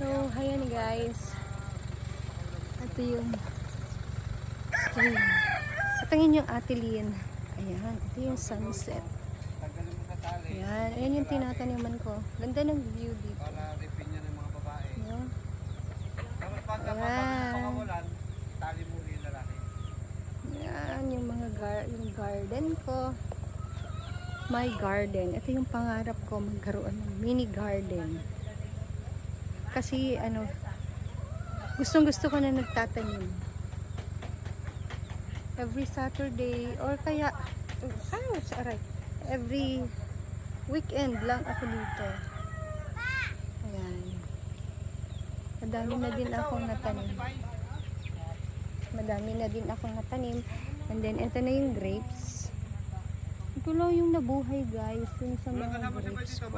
So, ayan guys. Ito yung patingin yung Atilin. Ayan, ito yung sunset. Ayan, ayan yung tinataniman ko. Ganda ng view dito. Para ripin niya ng mga babae. Ayan. Pagkawalan, tali mo yung lalaki. Ayan, yung mga yung garden ko. My garden. Ito yung pangarap ko, magkaroon ng mini garden. Kasi, gustong-gusto ko na nagtatanim. Every Saturday, or kaya, every weekend lang ako dito. Ayan. Madami na din akong natanim. And then, ito na yung grapes. Ito lang yung nabuhay, guys. Yung sa mga grapes ko.